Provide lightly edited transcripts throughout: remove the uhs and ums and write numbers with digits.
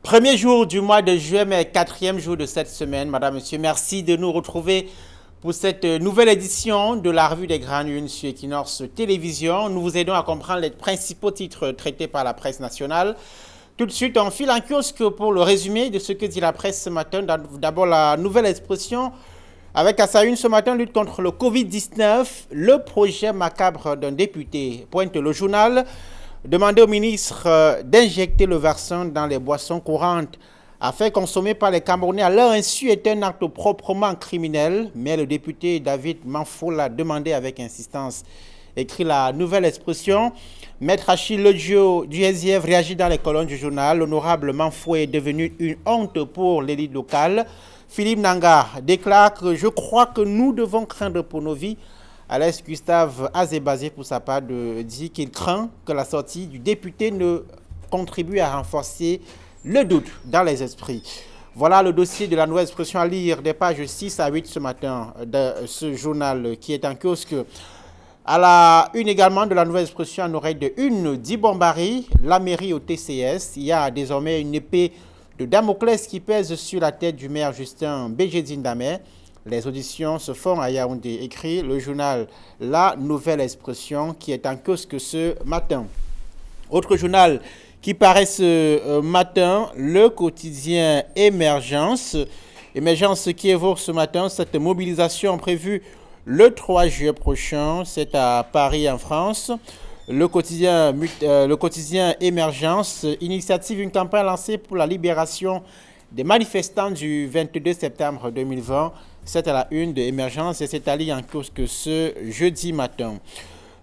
Premier jour du mois de juillet, mais quatrième jour de cette semaine. Madame, Monsieur, merci de nous retrouver pour cette nouvelle édition de la revue des Grandes Unes sur Equinox Télévision. Nous vous aidons à comprendre les principaux titres traités par la presse nationale. Tout de suite, on file en kiosque pour le résumé de ce que dit la presse ce matin. D'abord, la nouvelle expression avec à sa une ce matin, lutte contre le Covid-19, le projet macabre d'un député, pointe le journal. Demander au ministre d'injecter le vaccin dans les boissons courantes afin consommer par les Camerounais à leur insu est un acte proprement criminel, mais le député David Manfo l'a demandé avec insistance. Écrit la nouvelle expression. Maître Achille Ledio du SIF réagit dans les colonnes du journal. L'honorable Manfo est devenu une honte pour l'élite locale. Philippe Nanga déclare que je crois que nous devons craindre pour nos vies. Alex Gustave Azebazé, pour sa part, dit qu'il craint que la sortie du député ne contribue à renforcer le doute dans les esprits. Voilà le dossier de la nouvelle expression à lire des pages 6 à 8 ce matin de ce journal qui est en kiosque. À la une également de la nouvelle expression en oreille de une d'Ibombari, la mairie au TCS. Il y a désormais une épée de Damoclès qui pèse sur la tête du maire Justin Béjedine Damé. Les auditions se font à Yaoundé, écrit le journal La Nouvelle Expression qui est en kiosque ce matin. Autre journal qui paraît ce matin, le quotidien Émergence. Émergence qui évoque ce matin cette mobilisation prévue le 3 juillet prochain, c'est à Paris en France. Le quotidien Émergence, initiative, une campagne lancée pour la libération des manifestants du 22 septembre 2020. C'est à la une de Émergence et c'est à lire en kiosque ce jeudi matin.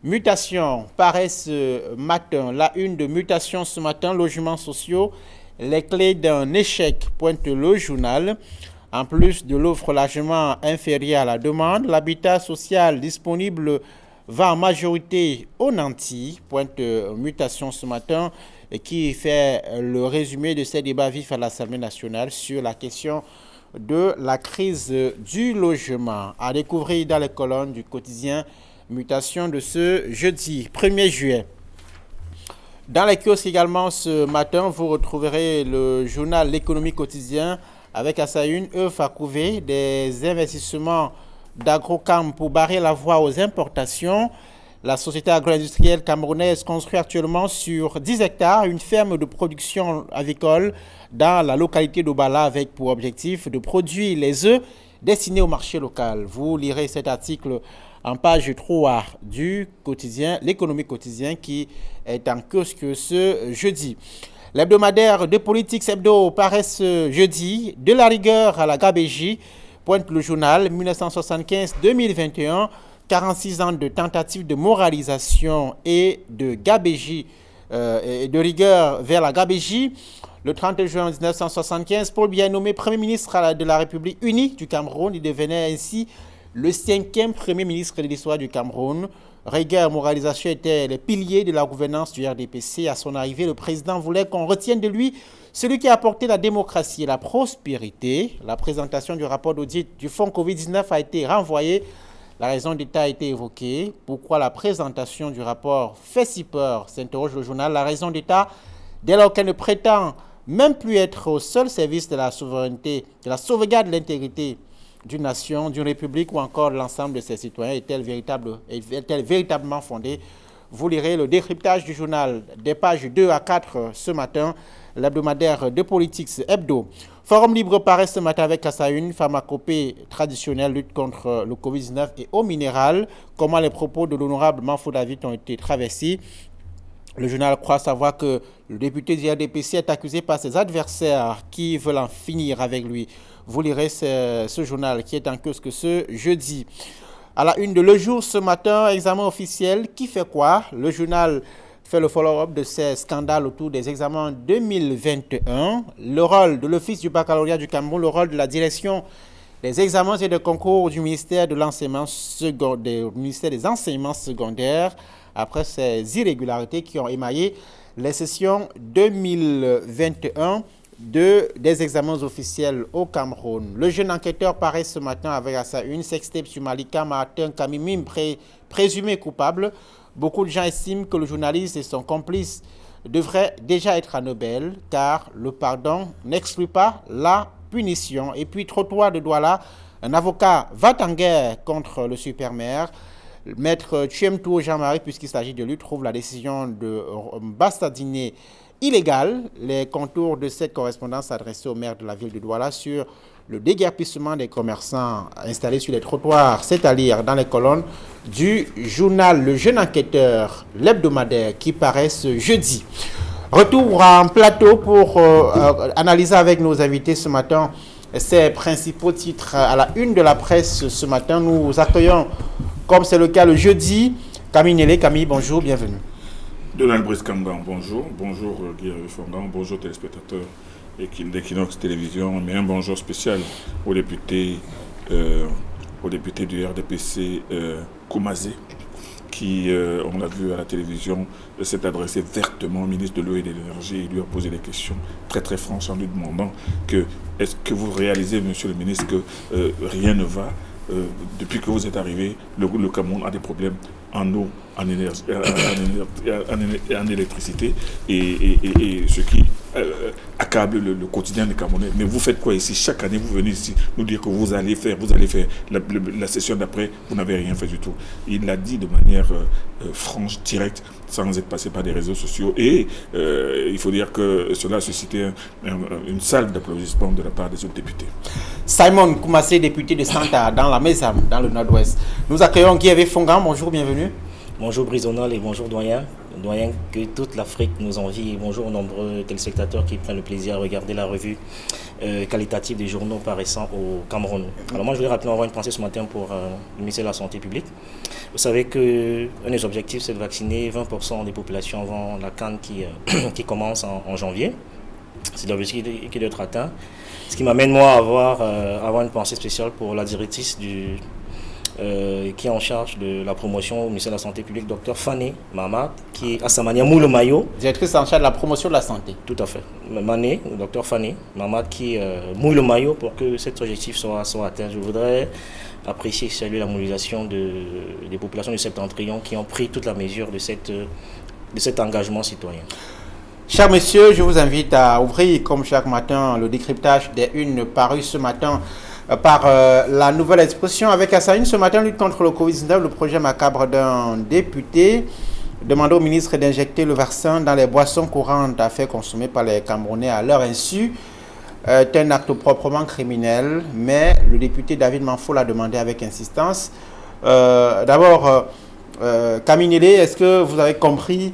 Mutation paraît ce matin. La une de Mutation ce matin, logements sociaux, les clés d'un échec, pointe le journal. En plus de l'offre largement inférieure à la demande, l'habitat social disponible va en majorité aux nantis, pointe Mutation ce matin, qui fait le résumé de ces débats vifs à l'Assemblée nationale sur la question de la crise du logement. À découvrir dans les colonnes du quotidien Mutation de ce jeudi 1er juillet. Dans les kiosques également ce matin, vous retrouverez le journal L'économie quotidien avec à sa une œuvre à couver des investissements d'Agrocam pour barrer la voie aux importations. La société agro-industrielle camerounaise construit actuellement sur 10 hectares une ferme de production avicole dans la localité d'Obala avec pour objectif de produire les œufs destinés au marché local. Vous lirez cet article en page 3 du quotidien, l'économie quotidien qui est en kiosque ce jeudi. L'hebdomadaire de Politics Hebdo paraît ce jeudi, de la rigueur à la gabégie, pointe le journal 1975-2021, 46 ans de tentatives de moralisation et de gabégie, et de rigueur vers la gabégie. Le 30 juin 1975, Paul Biya est nommé Premier ministre de la République unie du Cameroun. Il devenait ainsi le 5e Premier ministre de l'histoire du Cameroun. Rigueur et moralisation étaient les piliers de la gouvernance du RDPC. À son arrivée, le président voulait qu'on retienne de lui celui qui a apporté la démocratie et la prospérité. La présentation du rapport d'audit du fonds Covid-19 a été renvoyée. La raison d'État a été évoquée. Pourquoi la présentation du rapport fait si peur, s'interroge le journal. La raison d'État, dès lors qu'elle ne prétend même plus être au seul service de la souveraineté, de la sauvegarde de l'intégrité d'une nation, d'une république ou encore de l'ensemble de ses citoyens, est-elle véritablement fondée? Vous lirez le décryptage du journal des pages 2 à 4 ce matin, l'hebdomadaire de Politics Hebdo. Forum Libre paraît ce matin avec à sa une, pharmacopée traditionnelle, lutte contre le Covid-19 et eau minérale. Comment les propos de l'honorable Manfo David ont été traversés. Le journal croit savoir que le député du RDPC est accusé par ses adversaires qui veulent en finir avec lui. Vous lirez ce journal qui est en kiosque ce jeudi. À la une de Le Jour ce matin, examen officiel, qui fait quoi? Le journal fait le follow-up de ces scandales autour des examens 2021. Le rôle de l'Office du baccalauréat du Cameroun, le rôle de la direction des examens et des concours du ministère de l'enseignement secondaire, du ministère des enseignements secondaires, après ces irrégularités qui ont émaillé les sessions 2021 des examens officiels au Cameroun. Le jeune enquêteur paraît ce matin avec à sa une sextape sur Malika Martin Kamimim, présumé coupable Beaucoup de gens estiment que le journaliste et son complice devraient déjà être à Nobel, car le pardon n'exclut pas la punition. Et puis, trottoir de Douala, un avocat va en guerre contre le super-maire. Maître Tchemtou Jean-Marie, puisqu'il s'agit de lui, trouve la décision de bastardiner illégale. Les contours de cette correspondance adressée au maire de la ville de Douala sur le déguerpissement des commerçants installés sur les trottoirs, c'est à dire dans les colonnes du journal Le Jeune Enquêteur, l'hebdomadaire, qui paraît ce jeudi. Retour en plateau pour analyser avec nos invités ce matin ces principaux titres à la une de la presse ce matin. Nous accueillons, comme c'est le cas le jeudi, Camille Nélé. Camille, bonjour, bienvenue. Donald Brice-Kangan, bonjour. Bonjour Guy Fongan, bonjour téléspectateurs d'Equinox Télévision, mais un bonjour spécial aux députés du RDPC Koumasé, qui, on l'a vu à la télévision, s'est adressé vertement au ministre de l'Eau et de l'Énergie et lui a posé des questions très très franches en lui demandant que est-ce que vous réalisez, monsieur le ministre, que rien ne va depuis que vous êtes arrivé, le Cameroun a des problèmes en eau, en énergie, en électricité et ce qui accable le quotidien des Camerounais. Mais vous faites quoi ici? Chaque année, vous venez ici nous dire que vous allez faire la session d'après, vous n'avez rien fait du tout. Il l'a dit de manière franche, directe, sans être passé par des réseaux sociaux. Et il faut dire que cela a suscité une salve d'applaudissements de la part des autres députés. Simon Koumasé, député de Santa, dans la Mézam, dans le Nord-Ouest. Nous accueillons Guy Fongan. Bonjour, bienvenue. Bonjour Brisonal et bonjour Doyen. Doyen que toute l'Afrique nous envie. Et bonjour aux nombreux téléspectateurs qui prennent le plaisir à regarder la revue qualitative des journaux paraissant au Cameroun. Alors moi je voulais rapidement avoir une pensée ce matin pour le ministère de la Santé publique. Vous savez qu'un des objectifs c'est de vacciner 20% des populations avant la CAN qui commence en janvier. C'est l'objectif qui doit être atteint. Ce qui m'amène moi à avoir une pensée spéciale pour la directrice qui est en charge de la promotion au ministère de la Santé publique, Dr Fanny Mamad, qui à sa manière moule le maillot. Directrice en charge de la promotion de la santé. Tout à fait. Dr Fanny Mamad qui mouille le maillot pour que cet objectif soit atteint. Je voudrais apprécier et saluer la mobilisation des populations du Septentrion qui ont pris toute la mesure de cet engagement citoyen. Chers messieurs, je vous invite à ouvrir, comme chaque matin, le décryptage des unes parues ce matin par la Nouvelle Expression. Avec à sa une ce matin, lutte contre le Covid-19, le projet macabre d'un député demandant au ministre d'injecter le vaccin dans les boissons courantes à faire consommer par les Camerounais à leur insu est un acte proprement criminel, mais le député David Manfo l'a demandé avec insistance. D'abord, Camille Nélé, est-ce que vous avez compris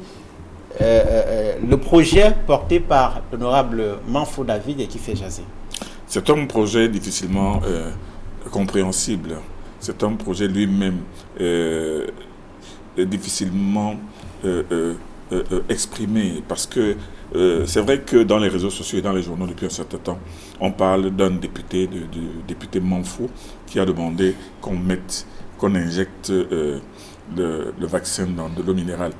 le projet porté par l'honorable Manfo David et qui fait jaser? C'est un projet difficilement compréhensible. C'est un projet lui-même difficilement exprimé parce que c'est vrai que dans les réseaux sociaux et dans les journaux depuis un certain temps, on parle d'un député, du député Manfo, qui a demandé qu'on injecte le vaccin dans de l'eau minérale.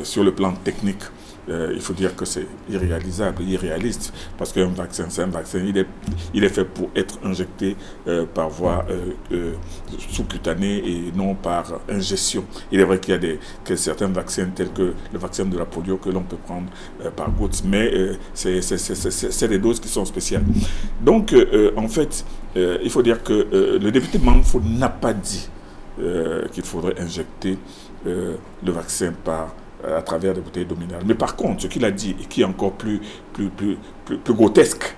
Sur le plan technique, il faut dire que c'est irréalisable, irréaliste, parce qu'un vaccin, c'est un vaccin, il est fait pour être injecté par voie sous-cutanée et non par ingestion. Il est vrai qu'il y a certains vaccins tels que le vaccin de la polio que l'on peut prendre par gouttes, mais c'est des doses qui sont spéciales. Donc, en fait, il faut dire que le député Manfo n'a pas dit qu'il faudrait injecter le vaccin à travers des bouteilles d'eau minérale. Mais par contre, ce qu'il a dit, et qui est encore plus grotesque,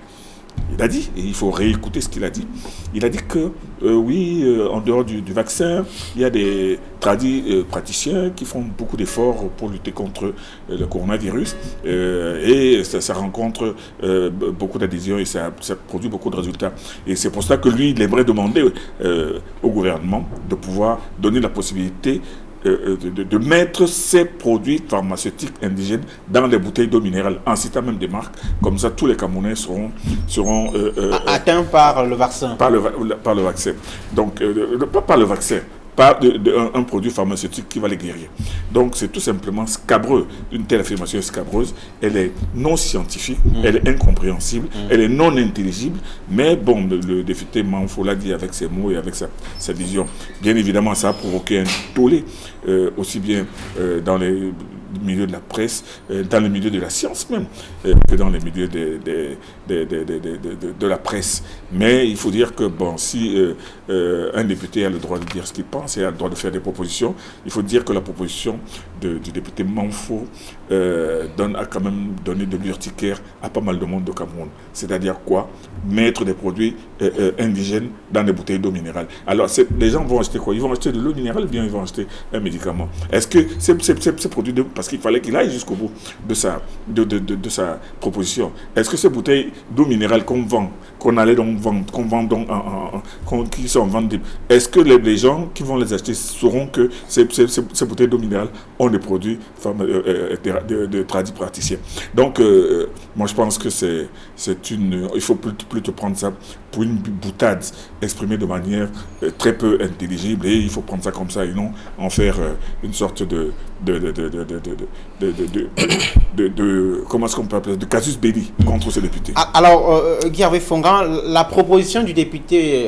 il a dit, et il faut réécouter ce qu'il a dit, il a dit que en dehors du vaccin, il y a des praticiens qui font beaucoup d'efforts pour lutter contre le coronavirus et ça rencontre beaucoup d'adhésions et ça produit beaucoup de résultats. Et c'est pour ça que lui, il aimerait demander au gouvernement de pouvoir donner la possibilité de mettre ces produits pharmaceutiques indigènes dans les bouteilles d'eau minérale, en citant même des marques. Comme ça, tous les Camerounais seront atteints par le vaccin. Par le vaccin. Donc, pas par le vaccin, pas un produit pharmaceutique qui va les guérir. Donc c'est tout simplement scabreux. Une telle affirmation est scabreuse, elle est non scientifique, elle est incompréhensible, elle est non intelligible, mais bon, le député Manfo l'a dit avec ses mots et avec sa vision. Bien évidemment, ça a provoqué un tollé, aussi bien dans les milieux de la presse, dans le milieu de la science même, que dans les milieux de la presse. Mais il faut dire que, bon, si un député a le droit de dire ce qu'il pense et a le droit de faire des propositions, il faut dire que la proposition du député Manfo a quand même donné de l'urticaire à pas mal de monde au Cameroun. C'est-à-dire quoi? Mettre des produits indigènes dans des bouteilles d'eau minérale. Alors, les gens vont acheter quoi? Ils vont acheter de l'eau minérale ou bien ils vont acheter un médicament? Est-ce que ces produits, parce qu'il fallait qu'il aille jusqu'au bout de sa proposition, est-ce que ces bouteilles d'eau minérale qu'on vend, qui sont vendues, est-ce que les gens qui vont les acheter sauront que ces bouteilles d'eau minérale ont des produits de tradis praticiens? Donc, moi je pense que il faut plutôt prendre ça pour une boutade exprimée de manière très peu intelligible, et il faut prendre ça comme ça et non en faire une sorte de comment est-ce qu'on peut appeler, de casus belli contre ce député. Alors, Guy Hervé Fongan, la proposition du député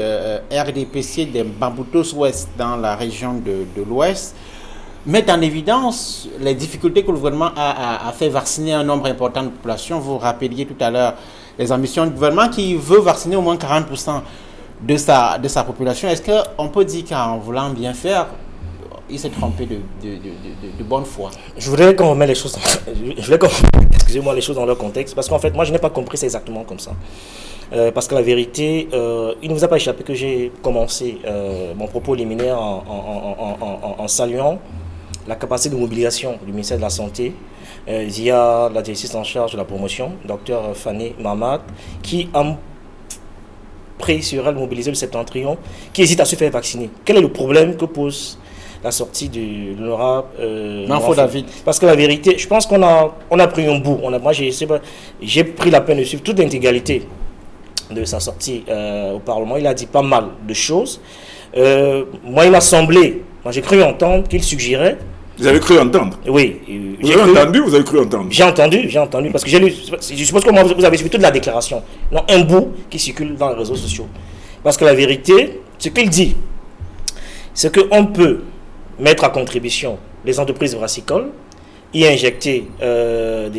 RDPC de Bamboutos Ouest dans la région de l'Ouest met en évidence les difficultés que le gouvernement a fait vacciner un nombre important de populations. Vous rappeliez tout à l'heure les ambitions du gouvernement qui veut vacciner au moins 40% de sa population. Est-ce qu'on peut dire qu'en voulant bien faire, il s'est trompé de bonne foi? Je voudrais qu'on remette les choses les choses dans leur contexte, parce qu'en fait, moi, je n'ai pas compris ça exactement comme ça. Parce que la vérité, il ne vous a pas échappé que j'ai commencé mon propos liminaire en saluant la capacité de mobilisation du ministère de la Santé via la directrice en charge de la promotion, Dr Fanny Mamad, qui a pris sur elle mobiliser le septentrion, qui hésite à se faire vacciner. Quel est le problème que pose la sortie de l'honorable Manfo David? Parce que la vérité, je pense qu'on a pris un bout. Moi, j'ai pris la peine de suivre toute l'intégralité de sa sortie au Parlement. Il a dit pas mal de choses. Moi, il m'a semblé, j'ai cru entendre qu'il suggérait. Vous avez cru entendre? Oui. Vous avez cru entendre? J'ai entendu, parce que j'ai lu, je suppose que vous avez suivi toute la déclaration. Non, un bout qui circule dans les réseaux sociaux. Parce que la vérité, ce qu'il dit, c'est qu'on peut mettre à contribution les entreprises brassicoles, y injecter j'allais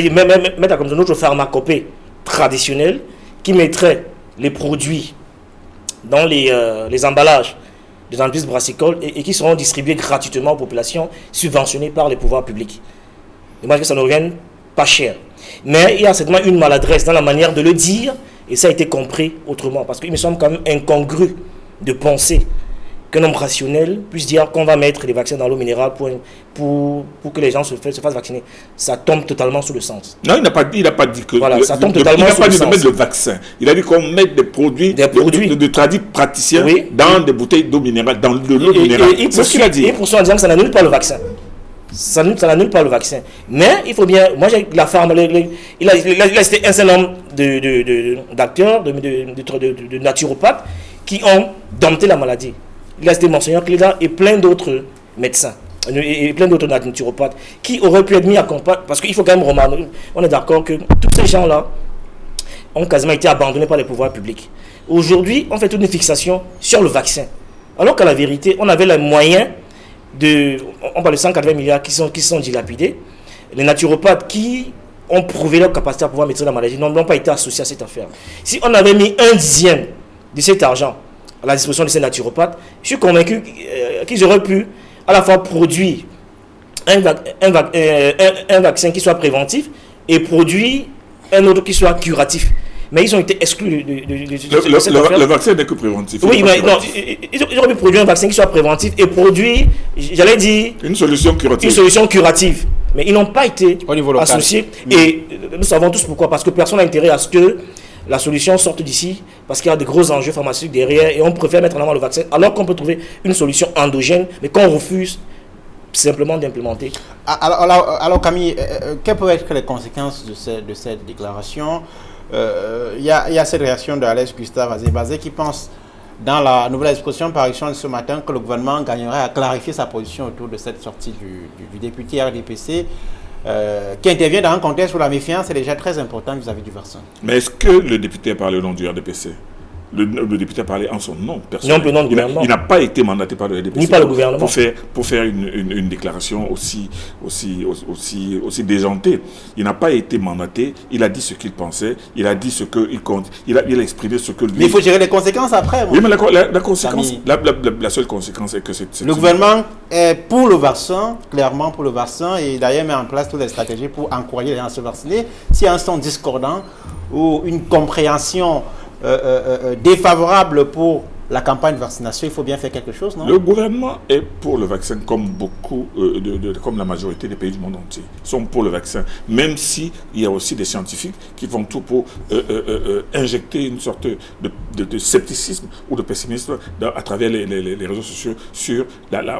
dire, mettre à contribution notre pharmacopée traditionnelle qui mettrait les produits dans les emballages des entreprises brassicoles et qui seront distribués gratuitement aux populations subventionnées par les pouvoirs publics. Et moi, que ça ne revienne pas cher. Mais il y a certainement une maladresse dans la manière de le dire, et ça a été compris autrement, parce qu'il me semble quand même incongru de penser qu'un homme rationnel puisse dire qu'on va mettre les vaccins dans l'eau minérale pour que les gens se fassent vacciner. Ça tombe totalement sous le sens. Non, il n'a pas dit que... Voilà, ça tombe totalement sous le sens. Il n'a pas dit de mettre le vaccin. Il a dit qu'on mette des produits de tradis praticiens dans des bouteilles d'eau minérale, dans de l'eau minérale. C'est ce qu'il a dit. Et pour ça, en disant que ça n'annule pas le vaccin. Ça n'annule pas le vaccin. Mais il faut bien... Moi, j'ai la femme... Il a cité un certain nombre d'acteurs, de naturopathes qui ont dompté la maladie. Il a cité Monseigneur Cléda et plein d'autres médecins et plein d'autres naturopathes qui auraient pu être mis à combattre, parce qu'il faut quand même remarquer, on est d'accord que tous ces gens-là ont quasiment été abandonnés par les pouvoirs publics. Aujourd'hui, on fait toute une fixation sur le vaccin, alors qu'à la vérité, on avait les moyens on parle de 180 milliards qui sont dilapidés. Les naturopathes qui ont prouvé leur capacité à pouvoir maîtriser la maladie n'ont pas été associés à cette affaire. Si on avait mis 1/10 de cet argent à la disposition de ces naturopathes, je suis convaincu qu'ils auraient pu à la fois produire un vaccin qui soit préventif et produire un autre qui soit curatif. Mais ils ont été exclus de cette affaire. Le vaccin n'est que préventif. Oui, mais non, ils auraient pu produire un vaccin qui soit préventif et produire, j'allais dire, une solution curative. Mais ils n'ont pas été associés. Et nous savons tous pourquoi. Parce que personne n'a intérêt à ce que la solution sorte d'ici, parce qu'il y a de gros enjeux pharmaceutiques derrière et on préfère mettre en avant le vaccin alors qu'on peut trouver une solution endogène, mais qu'on refuse simplement d'implémenter. Alors Camille, quelles peuvent être les conséquences de cette déclaration? Il y a cette réaction d'Alex Gustave Azébazé qui pense dans la nouvelle exposition par action de ce matin que le gouvernement gagnerait à clarifier sa position autour de cette sortie du député RDPC qui intervient dans un contexte où la méfiance est déjà très importante vis-à-vis du vaccin. Mais est-ce que le député a parlé au nom du RDPC? Le député a parlé en son nom personnel. Non, du gouvernement. Il n'a pas été mandaté par le RDPC ni par le gouvernement pour faire une déclaration aussi déjantée. Il n'a pas été mandaté. Il a dit ce qu'il pensait. Il a dit ce qu'il compte. Il a exprimé ce que lui... Mais il faut gérer les conséquences après. Oui, mais la conséquence, la seule conséquence est que c'est... Le gouvernement est pour le vaccin, clairement pour le vaccin, et d'ailleurs met en place toutes les stratégies pour encourager les gens à se vacciner. S'il y a un son discordant ou une compréhension défavorable pour la campagne de vaccination, il faut bien faire quelque chose, non? Le gouvernement est pour le vaccin comme beaucoup, comme la majorité des pays du monde entier sont pour le vaccin, même s'il y a aussi des scientifiques qui font tout pour injecter une sorte de scepticisme ou de pessimisme à travers les réseaux sociaux sur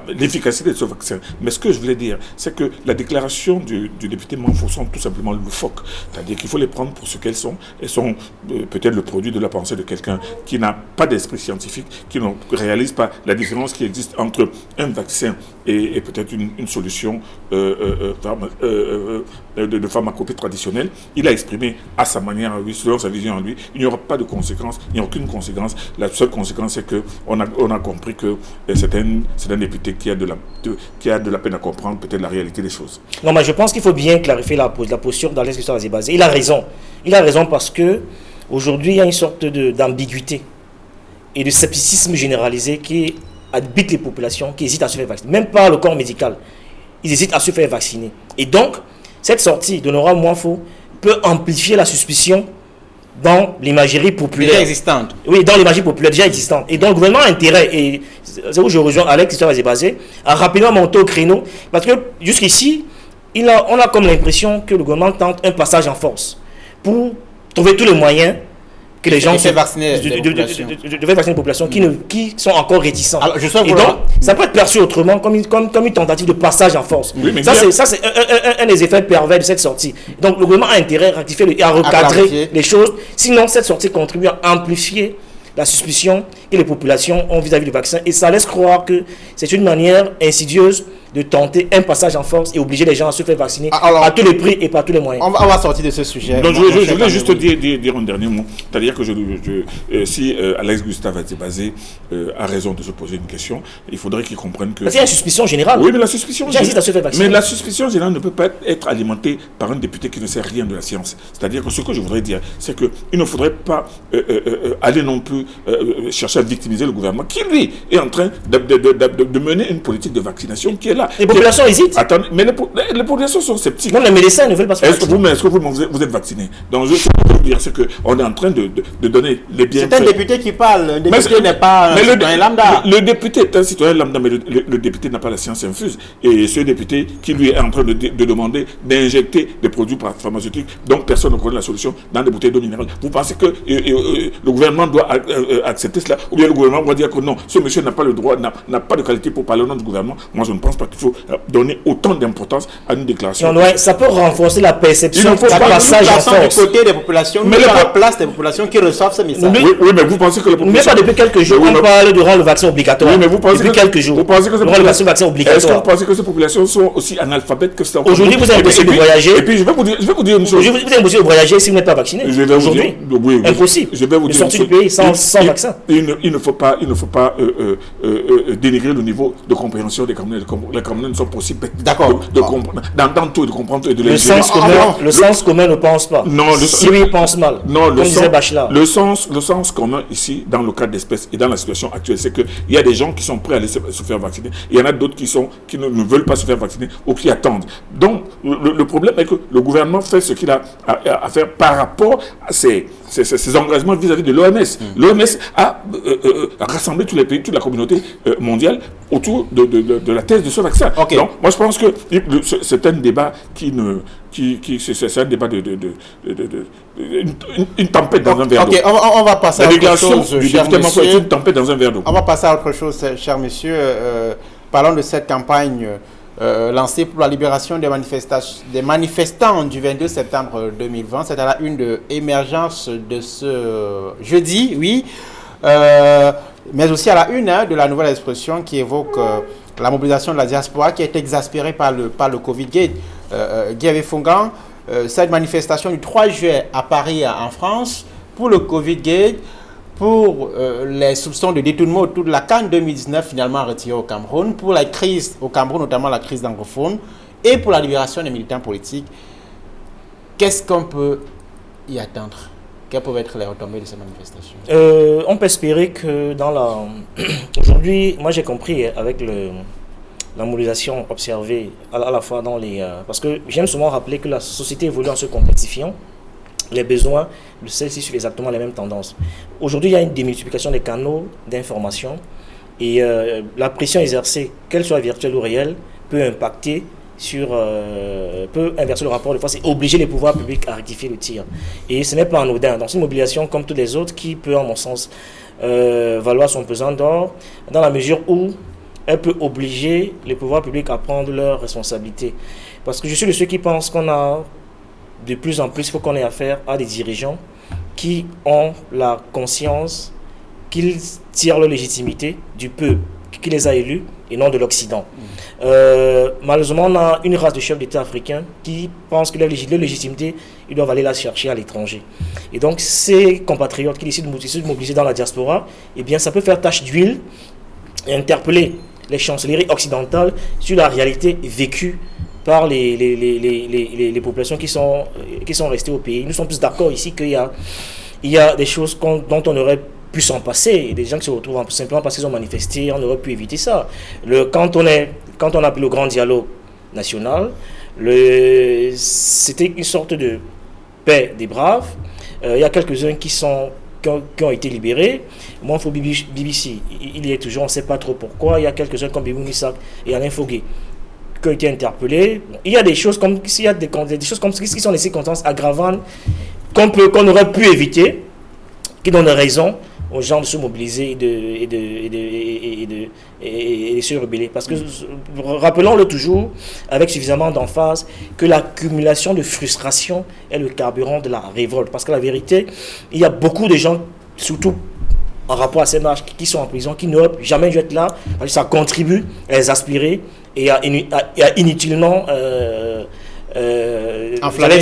l'efficacité de ce vaccin. Mais ce que je voulais dire, c'est que la déclaration du député Manfo sont tout simplement loufoques. C'est-à-dire qu'il faut les prendre pour ce qu'elles sont. Elles sont peut-être le produit de la pensée de quelqu'un qui n'a pas d'esprit scientifique, qui ne réalise pas la différence qui existe entre un vaccin et peut-être une solution de pharmacopée traditionnelle. Il a exprimé à sa manière, selon sa vision en lui, il n'y aura pas de conséquences, il n'y a aucune conséquence. La seule conséquence, c'est qu'on a compris que c'est un député qui a de la peine à comprendre peut-être la réalité des choses. Non, mais je pense qu'il faut bien clarifier la posture d'Alex Gustave Azébazé. Il a raison. Il a raison parce que aujourd'hui, il y a une sorte d'ambiguïté et de scepticisme généralisé qui habite les populations qui hésitent à se faire vacciner. Même pas le corps médical. Ils hésitent à se faire vacciner. Et donc, cette sortie d'Honorable Manfo peut amplifier la suspicion dans l'imagerie populaire. Déjà existante. Oui, dans l'imagerie populaire déjà existante. Et donc, le gouvernement a intérêt, et c'est où je rejoins Alex Gustave Azébazé, à rapidement monter au créneau. Parce que jusqu'ici, on a comme l'impression que le gouvernement tente un passage en force pour trouver tous les moyens que les gens de vacciner les populations qui sont encore réticents. Alors, et donc, ça peut être perçu autrement comme une tentative de passage en force. Oui, mais ça, c'est un des effets pervers de cette sortie. Donc, le gouvernement a intérêt à rectifier et à recadrer les choses. Sinon, cette sortie contribue à amplifier la suspicion que les populations ont vis-à-vis du vaccin. Et ça laisse croire que c'est une manière insidieuse de tenter un passage en force et obliger les gens à se faire vacciner à tous les prix et par tous les moyens. On va sortir de ce sujet. Donc, je voulais juste dire un dernier mot. C'est-à-dire que si Alex Gustave Azébazé a raison de se poser une question, il faudrait qu'il comprenne que... C'est une suspicion générale. Oui, mais la suspicion générale... à se faire vacciner. Mais la suspicion générale ne peut pas être alimentée par un député qui ne sait rien de la science. C'est-à-dire que ce que je voudrais dire, c'est qu'il ne faudrait pas aller non plus chercher à victimiser le gouvernement qui, lui, est en train de mener une politique de vaccination qui est là. Les populations hésitent. Attendez, mais les populations sont sceptiques. Non, les médecins ne veulent pas se vacciner. Est-ce que vous êtes vacciné? Donc, je veux dire, c'est qu'on est en train de donner les bienfaits. C'est un député qui parle. Le député n'est pas un citoyen lambda. Le député est un citoyen lambda, mais le député n'a pas la science infuse. Et ce député qui lui est en train de demander d'injecter des produits pharmaceutiques dont personne ne connaît la solution dans des bouteilles d'eau minérale. Vous pensez que le gouvernement doit accepter cela? Ou bien le gouvernement doit dire que non, ce monsieur n'a pas le droit, n'a pas de qualité pour parler au nom du gouvernement? Moi, je ne pense pas qu'il faut donner autant d'importance à une déclaration. Non, ouais, ça peut renforcer la perception d'un passage en force. Du côté des populations, mais à la place des populations qui reçoivent ce message. Oui, mais vous pensez que les populations... Mais pas depuis quelques jours, on parle de rendre le vaccin obligatoire. Oui, mais vous pensez depuis quelques jours. Vous pensez que rendre le vaccin obligatoire. Est-ce que vous pensez que ces populations sont aussi analphabètes que ça? Aujourd'hui, vous êtes impossible de voyager. Et puis, je vais vous dire une chose. Aujourd'hui, vous êtes impossible de voyager si vous n'êtes pas vacciné. Aujourd'hui, impossible. Je vais vous dire sortir du pays sans vaccin. Il ne faut pas dénigrer le niveau de compréhension des Camerounais. Les Camerounais ne sont possibles de comprendre, d'entendre tout et de comprendre et de le sens commun ne pense pas. Non, il pense mal. Non, le sens commun ici, dans le cas d'espèce et dans la situation actuelle, c'est qu'il y a des gens qui sont prêts à aller se faire vacciner. Il y en a d'autres qui ne veulent pas se faire vacciner ou qui attendent. Donc, le problème est que le gouvernement fait ce qu'il a à faire par rapport à ses engagements vis-à-vis de l'OMS. L'OMS a rassemblé tous les pays, toute la communauté mondiale autour de la thèse de ce vaccin. Okay. Donc, moi, je pense que c'est un débat c'est un débat une tempête dans un verre d'eau. On va passer à autre chose, cher monsieur. Une tempête dans un verre d'eau. On va passer à autre chose, cher monsieur. Parlons de cette campagne lancée pour la libération des manifestants du 22 septembre 2020. C'est à la une de Émergence de ce jeudi, oui. mais aussi à la une de la Nouvelle Expression qui évoque la mobilisation de la diaspora qui est exaspérée par le Covid-Gate. Guy Fongan, cette manifestation du 3 juillet à Paris, en France, pour le Covid-Gate, pour les soupçons de détournement autour de la CAN 2019 finalement retirée au Cameroun, pour la crise au Cameroun, notamment la crise anglophone, et pour la libération des militants politiques. Qu'est-ce qu'on peut y attendre? Quelles peuvent être les retombées de ces manifestations? On peut espérer que aujourd'hui, moi j'ai compris avec la mobilisation observée à la fois dans les... parce que j'aime souvent rappeler que la société évolue en se complexifiant. Les besoins de celle-ci suivent exactement les mêmes tendances. Aujourd'hui, il y a une démultiplication des canaux d'information et la pression exercée, qu'elle soit virtuelle ou réelle, peut impacter peut inverser le rapport de force et obliger les pouvoirs publics à rectifier le tir. Et ce n'est pas anodin. Dans une mobilisation comme toutes les autres qui peut, à mon sens, valoir son pesant d'or, dans la mesure où elle peut obliger les pouvoirs publics à prendre leurs responsabilités. Parce que je suis de ceux qui pensent qu'on a de plus en plus, il faut qu'on ait affaire à des dirigeants qui ont la conscience qu'ils tirent leur légitimité du peuple qui les a élus et non de l'Occident. Malheureusement, on a une race de chefs d'État africains qui pensent que leur légitimité, ils doivent aller la chercher à l'étranger. Et donc, ces compatriotes qui décident de mobiliser dans la diaspora, eh bien, ça peut faire tache d'huile et interpeller les chancelleries occidentales sur la réalité vécue par les populations qui sont restées au pays. Nous sommes tous d'accord ici qu'il y a des choses dont on aurait pu s'en passer. Et des gens qui se retrouvent simplement parce qu'ils ont manifesté, on aurait pu éviter ça. Quand on a pris le grand dialogue national, c'était une sorte de paix des braves. Il y a quelques-uns qui ont été libérés. Moi, il faut BBC. Il y est toujours, on ne sait pas trop pourquoi. Il y a quelques-uns comme Bibou Missak et Alain Foguet qui ont été interpellés. Il y a des choses comme s'il y a des choses comme qui sont des circonstances aggravantes qu'on aurait pu éviter, qui donnent raison aux gens de se mobiliser et de se rebeller. Parce que, rappelons-le toujours, avec suffisamment d'emphase, que l'accumulation de frustration est le carburant de la révolte. Parce que la vérité, il y a beaucoup de gens, surtout en rapport à ces marches, qui sont en prison, qui n'auraient jamais dû être là, parce que ça contribue à les aspirer et à inutilement révolter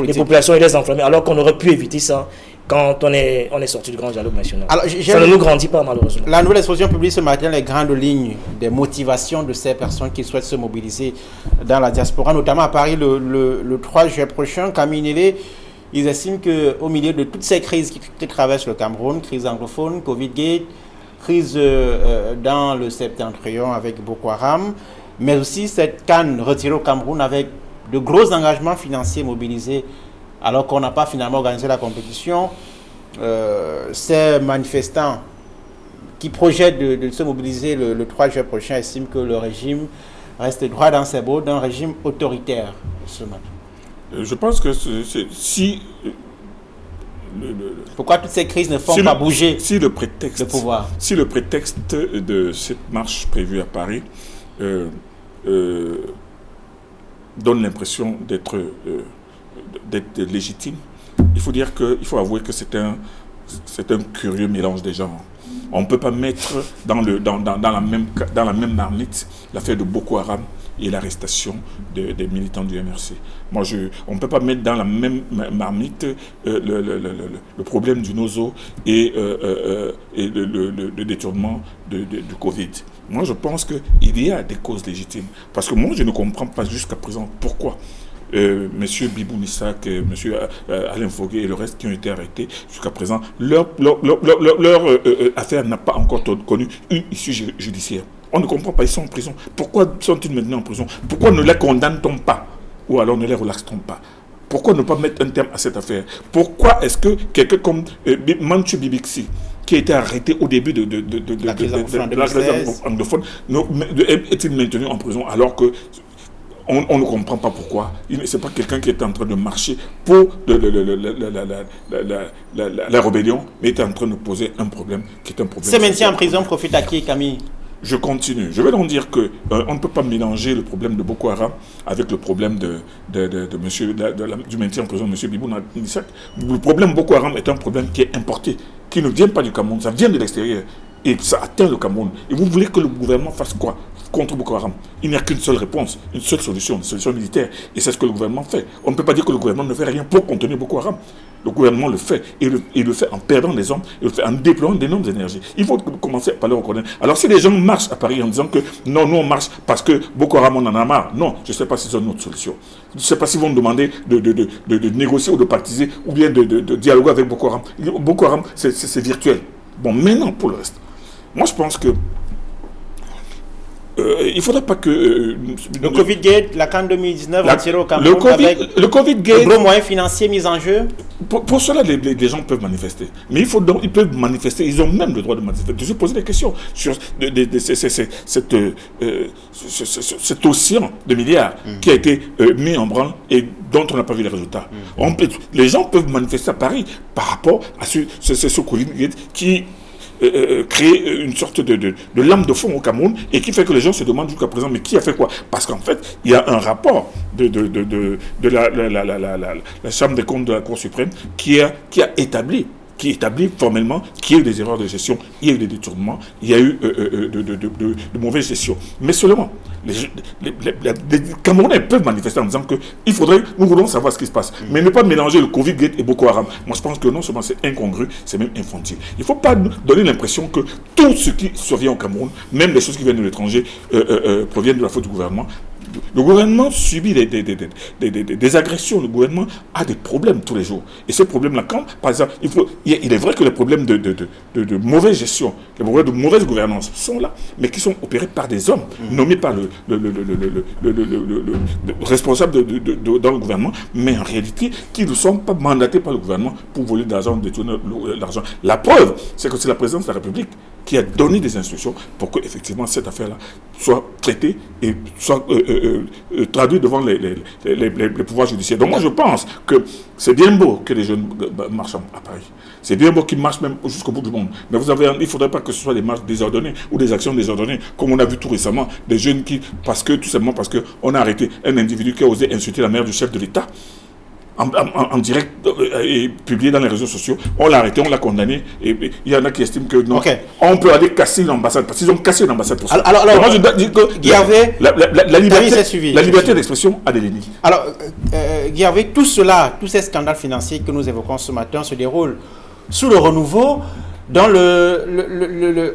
les populations et les enflammer, alors qu'on aurait pu éviter ça quand on est sorti du grand dialogue national. Alors, ça ne nous grandit pas, malheureusement. La Nouvelle Expression publie ce matin les grandes lignes des motivations de ces personnes qui souhaitent se mobiliser dans la diaspora, notamment à Paris le 3 juillet prochain. Camille Nélé, ils estiment qu'au milieu de toutes ces crises qui traversent le Cameroun, crise anglophone, Covid-Gate, crise dans le septentrion avec Boko Haram, mais aussi cette canne retirée au Cameroun avec de gros engagements financiers mobilisés alors qu'on n'a pas finalement organisé la compétition. Ces manifestants qui projettent de se mobiliser le 3 juillet prochain estiment que le régime reste droit dans ses bottes d'un régime autoritaire ce matin. Je pense que si... Pourquoi toutes ces crises ne font pas bouger le pouvoir? Si le prétexte de cette marche prévue à Paris donne l'impression d'être légitime, il faut avouer que c'est un curieux mélange des genres. On ne peut pas mettre dans la même marmite l'affaire de Boko Haram et l'arrestation des militants du MRC. On ne peut pas mettre dans la même marmite le problème du Nozo et le détournement du Covid. Moi, je pense qu'il y a des causes légitimes. Parce que moi, je ne comprends pas jusqu'à présent pourquoi Monsieur Bibou Missak, Monsieur Alain Foguet et le reste qui ont été arrêtés jusqu'à présent, leur affaire n'a pas encore connu une issue judiciaire. On ne comprend pas, ils sont en prison. Pourquoi sont-ils maintenant en prison? Pourquoi ne les condamne-t-on pas? Ou alors ne les relaxe-t-on pas? Pourquoi ne pas mettre un terme à cette affaire? Pourquoi est-ce que quelqu'un comme Manchu Bibixi, qui a été arrêté au début de la crise anglophone, est-il maintenu en prison alors que on ne comprend pas pourquoi? Ce n'est pas quelqu'un qui est en train de marcher pour la rébellion, mais est en train de poser un problème qui est un problème. Ce maintien en prison profite à qui, Camille? Je continue. Je vais donc dire qu'on ne peut pas mélanger le problème de Boko Haram avec le problème du maintien en prison de M. Bibouna Nissak. Le problème Boko Haram est un problème qui est importé, qui ne vient pas du Cameroun, ça vient de l'extérieur. Et ça atteint le Cameroun. Et vous voulez que le gouvernement fasse quoi contre Boko Haram? Il n'y a qu'une seule réponse, une seule solution, une solution militaire. Et c'est ce que le gouvernement fait. On ne peut pas dire que le gouvernement ne fait rien pour contenir Boko Haram. Le gouvernement le fait. Et il le fait en perdant des hommes, il le fait en déployant d'énormes énergies. Il faut commencer par le reconnaître. Alors si les gens marchent à Paris en disant que non, nous on marche parce que Boko Haram on en a marre, non, je ne sais pas si c'est une autre solution. Je ne sais pas s'ils vont demander de négocier ou de pactiser ou bien de dialoguer avec Boko Haram. Boko Haram, c'est virtuel. Bon, maintenant pour le reste. Moi, je pense que il ne faudrait pas que... le Covid-Gate, la CAN 2019, on tiré au Cameroun avec le Covid-Gate, de gros moyens financiers mis en jeu. Pour cela, les gens peuvent manifester. Mais ils peuvent manifester, ils ont même le droit de manifester, de se poser des questions sur cet océan de milliards qui a été mis en branle et dont on n'a pas vu les résultats. Les gens peuvent manifester à Paris par rapport à ce Covid-Gate qui... créer une sorte de lame de fond au Cameroun et qui fait que les gens se demandent jusqu'à présent mais qui a fait quoi? Parce qu'en fait il y a un rapport de la Chambre des comptes de la Cour suprême qui a établi formellement qu'il y a eu des erreurs de gestion, il y a eu des détournements, il y a eu de mauvaise gestion. Mais seulement, les Camerounais peuvent manifester en disant que nous voulons savoir ce qui se passe. Mais ne pas mélanger le Covid-Gate et Boko Haram. Moi, je pense que non seulement c'est incongru, c'est même infantile. Il ne faut pas donner l'impression que tout ce qui survient au Cameroun, même les choses qui viennent de l'étranger, proviennent de la faute du gouvernement. Le gouvernement subit des agressions, le gouvernement a des problèmes tous les jours. Et ces problèmes-là, quand, par exemple, il est vrai que les problèmes de mauvaise gestion, les problèmes de mauvaise gouvernance sont là, mais qui sont opérés par des hommes nommés par le responsable dans le gouvernement, mais en réalité, qui ne sont pas mandatés par le gouvernement pour voler de l'argent, détourner l'argent. La preuve, c'est que c'est la présidence de la République qui a donné des instructions pour que effectivement cette affaire-là soit traitée et soit traduite devant les pouvoirs judiciaires. Donc moi je pense que c'est bien beau que les jeunes marchent à Paris. C'est bien beau qu'ils marchent même jusqu'au bout du monde. Mais il ne faudrait pas que ce soit des marches désordonnées ou des actions désordonnées, comme on a vu tout récemment, des jeunes qui, tout simplement parce qu'on a arrêté un individu qui a osé insulter la mère du chef de l'État, en direct et publié dans les réseaux sociaux, on l'a arrêté, on l'a condamné, et il y en a qui estiment que non, on peut aller casser l'ambassade, parce qu'ils ont cassé l'ambassade pour ça. Alors moi je dis que la liberté d'expression a des limites. Alors, Guy, tout cela, tous ces scandales financiers que nous évoquons ce matin se déroulent sous le renouveau, dans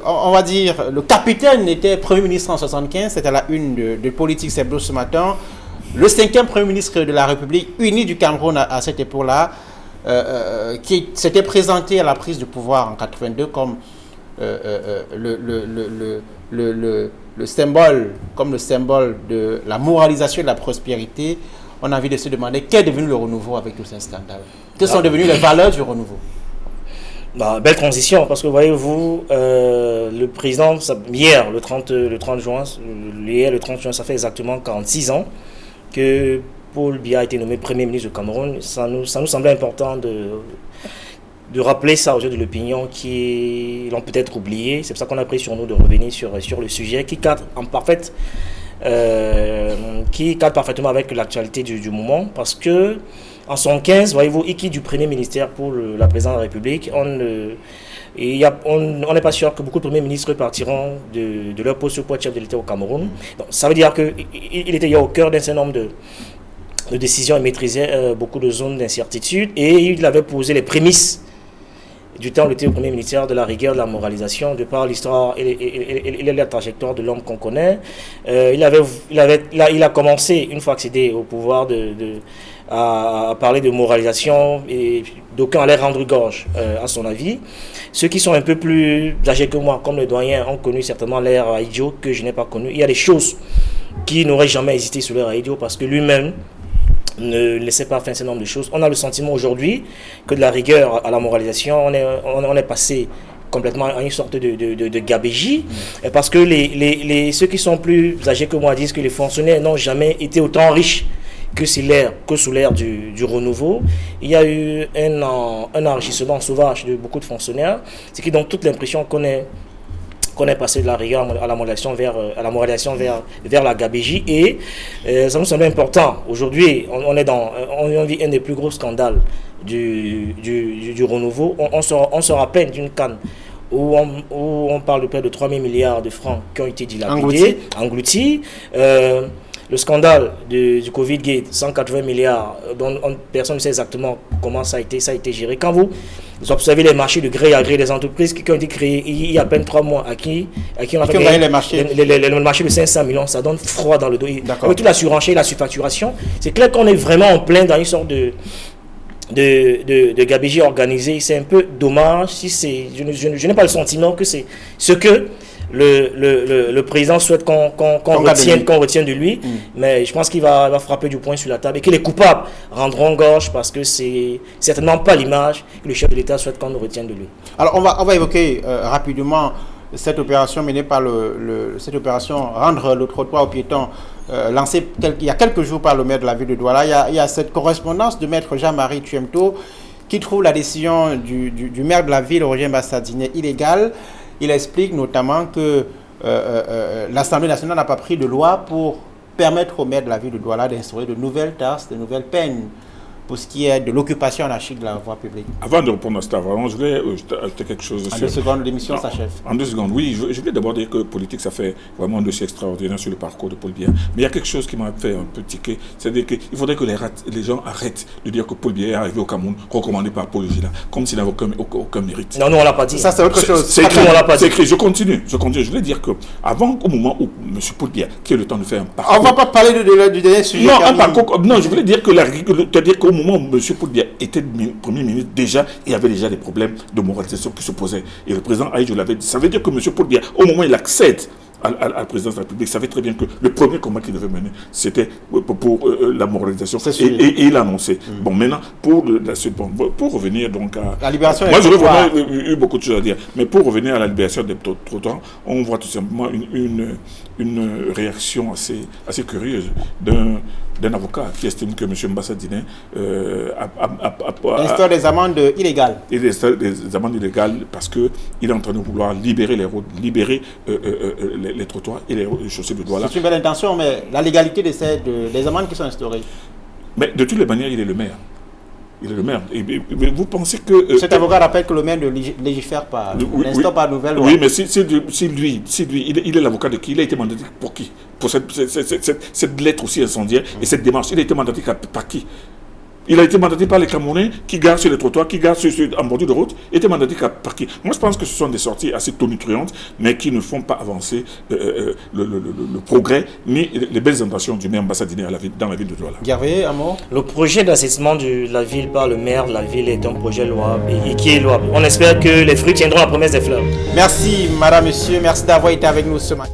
on va dire, le capitaine était Premier ministre en 1975, c'était la une de Politique Seblo ce matin. Le 5e Premier ministre de la République unie du Cameroun à cette époque-là, qui s'était présenté à la prise du pouvoir en 82 comme le symbole de la moralisation et de la prospérité, on a envie de se demander qu'est devenu le renouveau avec tous ces scandales. Quelles sont devenues les valeurs du renouveau? Belle transition, parce que voyez-vous, le président, hier, le 30 juin, ça fait exactement 46 ans que Paul Biya a été nommé Premier ministre du Cameroun. Ça nous semblait important de rappeler ça aux yeux de l'opinion qui l'ont peut-être oublié. C'est pour ça qu'on a pris sur nous de revenir sur le sujet qui cadre parfaitement avec l'actualité du moment, parce que en 1915, voyez-vous, il quitte du Premier ministère pour la présidence de la République. On n'est pas sûr que beaucoup de premiers ministres partiront de leur poste pour être chef de l'État au Cameroun. Donc, ça veut dire qu'il était au cœur d'un certain nombre de décisions et maîtrisait beaucoup de zones d'incertitude. Et il avait posé les prémices du temps où il était au Premier ministère de la rigueur, de la moralisation, de par l'histoire et la trajectoire de l'homme qu'on connaît. Il a commencé, une fois accédé au pouvoir, à parler de moralisation, et d'aucuns allaient rendre gorge à son avis. Ceux qui sont un peu plus âgés que moi, comme le doyen, ont connu certainement l'ère Ahidjo que je n'ai pas connu. Il y a des choses qui n'auraient jamais hésité sur l'ère Ahidjo parce que lui-même ne laissait pas faire un certain nombre de choses. On a le sentiment aujourd'hui que de la rigueur à la moralisation, on est passé complètement à une sorte de gabégie, parce que ceux qui sont plus âgés que moi disent que les fonctionnaires n'ont jamais été autant riches que sous l'ère du renouveau. Il y a eu un enrichissement sauvage de beaucoup de fonctionnaires, ce qui donne toute l'impression qu'on est qu'on est passé de la rigueur à la modération vers la gabégie. Et ça nous semble important. Aujourd'hui, on vit un des plus gros scandales du renouveau. On sort à peine d'une canne où on parle de près de 3 000 milliards de francs qui ont été dilapidés, engloutis. Le scandale du Covid-Gate, 180 milliards, dont personne ne sait exactement comment ça a été géré. Quand vous observez les marchés de gré à gré des entreprises qui ont été créées il y a à peine 3 mois, à qui on a fait gagner les marchés de 500 millions, ça donne froid dans le dos. Avec toute la surenchère et la surfacturation, c'est clair qu'on est vraiment en plein dans une sorte de gabégie organisée. C'est un peu dommage si c'est. Je n'ai pas le sentiment que c'est ce que le président souhaite qu'on retienne de lui, mais je pense qu'il va frapper du poing sur la table et que les coupables rendront gorge, parce que c'est certainement pas l'image que le chef de l'État souhaite qu'on retienne de lui. Alors on va évoquer rapidement cette opération menée par cette opération rendre le trottoir aux piétons, lancée il y a quelques jours par le maire de la ville de Douala. Il y a cette correspondance de maître Jean-Marie Tuemto qui trouve la décision du maire de la ville, Roger Mbassa Diné, illégale. Il explique notamment que l'Assemblée nationale n'a pas pris de loi pour permettre au maire de la ville de Douala d'instaurer de nouvelles tasses, de nouvelles peines pour ce qui est de l'occupation anarchique de la voie publique. Avant de répondre à ça, vraiment, je voulais ajouter quelque chose. En 2 secondes, l'émission s'achève. En 2 secondes, oui. Je voulais d'abord dire que politique, ça fait vraiment un dossier extraordinaire sur le parcours de Paul Biya. Mais il y a quelque chose qui m'a fait un peu tiquer. C'est-à-dire qu'il faudrait que les gens arrêtent de dire que Paul Biya est arrivé au Cameroun recommandé par Paul Villa, comme s'il n'avait aucun mérite. Non, on ne l'a pas dit. Ça, c'est autre chose. C'est écrit, on l'a pas dit. C'est écrit. Je continue. Je voulais dire qu'avant, au moment où M. Paul Biya, qui a le temps de faire un parcours... On ne va pas parler du dernier sujet. Non, un parcours... Non, je voulais dire qu'au moment où M. Paul Biya était Premier ministre, déjà, il y avait déjà des problèmes de moralisation qui se posaient. Et le président Aïdjo l'avait dit. Ça veut dire que M. Paul Biya, au moment où il accède à la présidence de la République, savait très bien que le premier combat qu'il devait mener, c'était pour la moralisation. Et il a annoncé. Bon, maintenant, pour revenir donc à... La libération... Moi, j'aurais vraiment eu beaucoup de choses à dire. Mais pour revenir à la libération des trottoirs, on voit tout simplement une réaction assez curieuse d'un avocat qui estime que M. Mbassa Diné instaure des amendes illégales. Il instaure des amendes illégales parce qu'il est en train de vouloir libérer les routes, libérer les trottoirs et les chaussées de Douala. C'est une belle intention, mais la légalité des amendes qui sont instaurées. Mais de toutes les manières, il est le maire. Il est le maire. Et vous pensez que... Cet avocat rappelle que le maire ne légifère pas, n'instaure pas de nouvelles lois. Oui, mais si lui, il est l'avocat de qui? Il a été mandaté pour qui? Pour cette lettre aussi incendiaire et cette démarche, il a été mandaté par qui? Il a été mandaté par les Camerounais qui garent sur les trottoirs, qui garent en bordure de route. Il a été mandaté par qui? Moi, je pense que ce sont des sorties assez tonitruantes, mais qui ne font pas avancer le progrès, ni les belles intentions du maire Mbassa Diné dans la ville de Douala. Gervais, un mot? Le projet d'assainissement de la ville par le maire de la ville est un projet louable et qui est louable. On espère que les fruits tiendront la promesse des fleurs. Merci, madame, monsieur. Merci d'avoir été avec nous ce matin.